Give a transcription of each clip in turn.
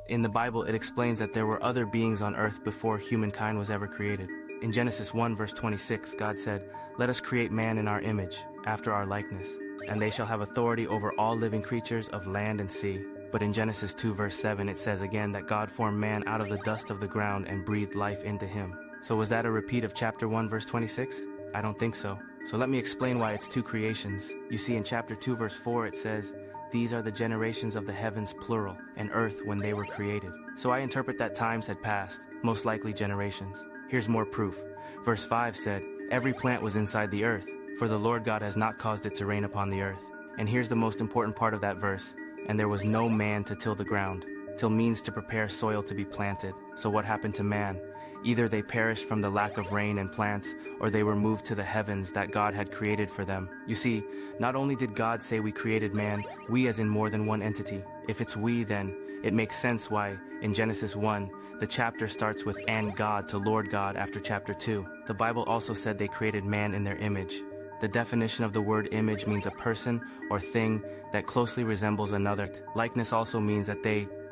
In the Bible, it explains that there were other beings on earth before humankind was ever created. In Genesis 1 verse 26, God said, "Let us create man in our image, after our likeness, and they shall have authority over all living creatures of land and sea." But in Genesis 2 verse 7, it says again that God formed man out of the dust of the ground and breathed life into him. So was that a repeat of chapter 1 verse 26? I don't think so. So let me explain why it's two creations. You see, in chapter 2 verse 4, it says, "These are the generations of the heavens plural, and earth when they were created." So I interpret that times had passed, most likely generations. Here's more proof. Verse 5 said, "Every plant was inside the earth, for the Lord God has not caused it to rain upon the earth." And here's the most important part of that verse. "And there was no man to till the ground." Till means to prepare soil to be planted. So what happened to man? Either they perished from the lack of rain and plants, or they were moved to the heavens that God had created for them. You see, not only did God say we created man, we as in more than one entity. If it's we, then it makes sense why, in Genesis 1, the chapter starts with "and God" to Lord God after chapter 2. The Bible also said they created man in their image. The definition of the word image means a person or thing that closely resembles another. Likeness also means that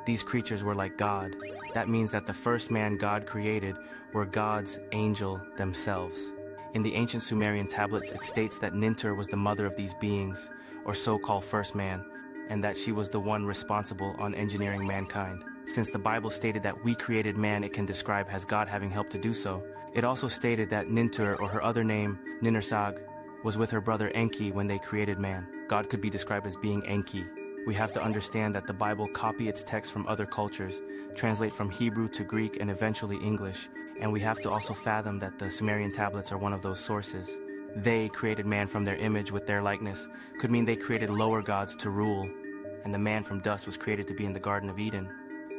these creatures were like God. That means that the first man God created were God's angel themselves. In the ancient Sumerian tablets, it states that Nintur was the mother of these beings, or so-called first man, and that she was the one responsible on engineering mankind. Since the Bible stated that we created man, it can describe as God having helped to do so. It also stated that Nintur, or her other name, Ninursag, was with her brother Enki when they created man. God could be described as being Enki. We have to understand that the Bible copy its text from other cultures, translate from Hebrew to Greek and eventually English, and we have to also fathom that the Sumerian tablets are one of those sources. They created man from their image with their likeness could mean they created lower gods to rule, and the man from dust was created to be in the Garden of Eden.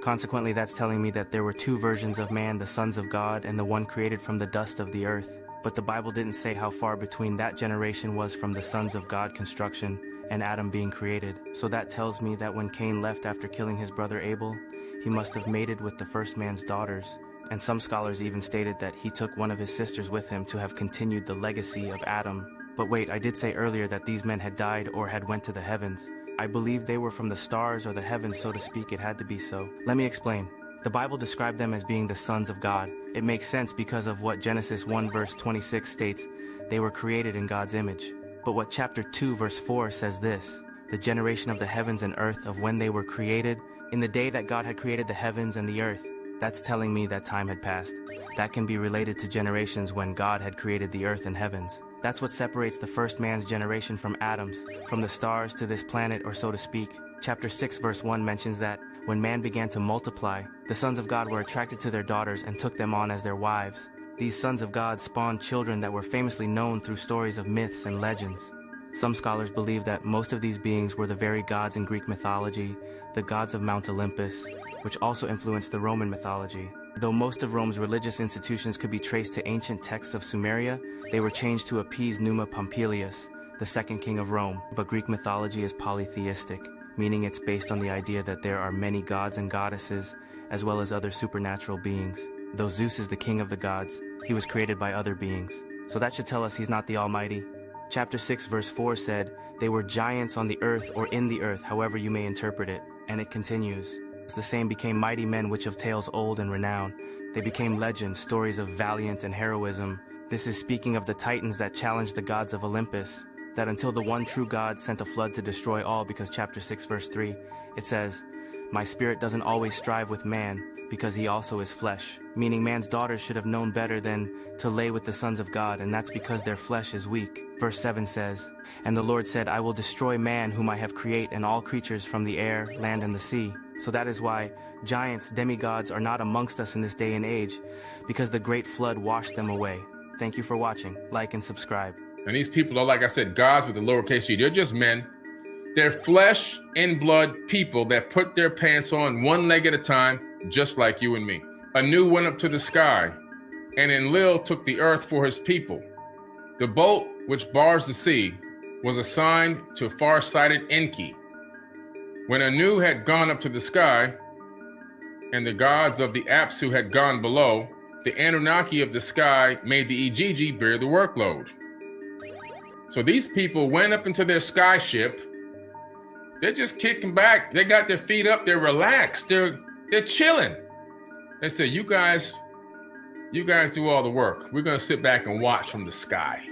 Consequently, that's telling me that there were two versions of man, the sons of God and the one created from the dust of the earth. But the Bible didn't say how far between that generation was from the sons of God construction and Adam being created. So that tells me that when Cain left after killing his brother Abel, he must have mated with the first man's daughters. And some scholars even stated that he took one of his sisters with him to have continued the legacy of Adam. But wait, I did say earlier that these men had died or had went to the heavens. I believe they were from the stars or the heavens, so to speak. It had to be so. Let me explain. The Bible described them as being the sons of God. It makes sense because of what Genesis 1 verse 26 states. They were created in God's image. But what chapter 2 verse 4 says this, "The generation of the heavens and earth of when they were created, in the day that God had created the heavens and the earth," that's telling me that time had passed. That can be related to generations when God had created the earth and heavens. That's what separates the first man's generation from Adam's, from the stars to this planet, or so to speak. Chapter 6 verse 1 mentions that when man began to multiply, the sons of God were attracted to their daughters and took them on as their wives. These sons of God spawned children that were famously known through stories of myths and legends. Some scholars believe that most of these beings were the very gods in Greek mythology, the gods of Mount Olympus, which also influenced the Roman mythology. Though most of Rome's religious institutions could be traced to ancient texts of Sumeria, they were changed to appease Numa Pompilius, the second king of Rome. But Greek mythology is polytheistic, meaning it's based on the idea that there are many gods and goddesses, as well as other supernatural beings. Though Zeus is the king of the gods, he was created by other beings. So that should tell us he's not the Almighty. Chapter 6 verse 4 said, "They were giants on the earth or in the earth, however you may interpret it." And it continues, "The same became mighty men which of tales old and renowned. They became legends, stories of valiant and heroism." This is speaking of the titans that challenged the gods of Olympus, that until the one true God sent a flood to destroy all, because chapter 6 verse 3, it says, "My spirit doesn't always strive with man, because he also is flesh," meaning man's daughters should have known better than to lay with the sons of God, and that's because their flesh is weak. Verse 7 says, "And the Lord said, I will destroy man whom I have created, and all creatures from the air, land, and the sea." So that is why giants, demigods, are not amongst us in this day and age, because the great flood washed them away. Thank you for watching. Like and subscribe. And these people are, like I said, gods with a lowercase g. They're just men. They're flesh and blood people that put their pants on one leg at a time, just like you and me. Anu went up to the sky, and Enlil took the earth for his people. The bolt which bars the sea was assigned to far-sighted Enki. When Anu had gone up to the sky, and the gods of the Apsu had gone below, the Anunnaki of the sky made the Ijiji bear the workload. So these people went up into their sky ship. They're just kicking back. They got their feet up. They're relaxed. They're They're chilling. They say, you guys do all the work. We're going to sit back and watch from the sky.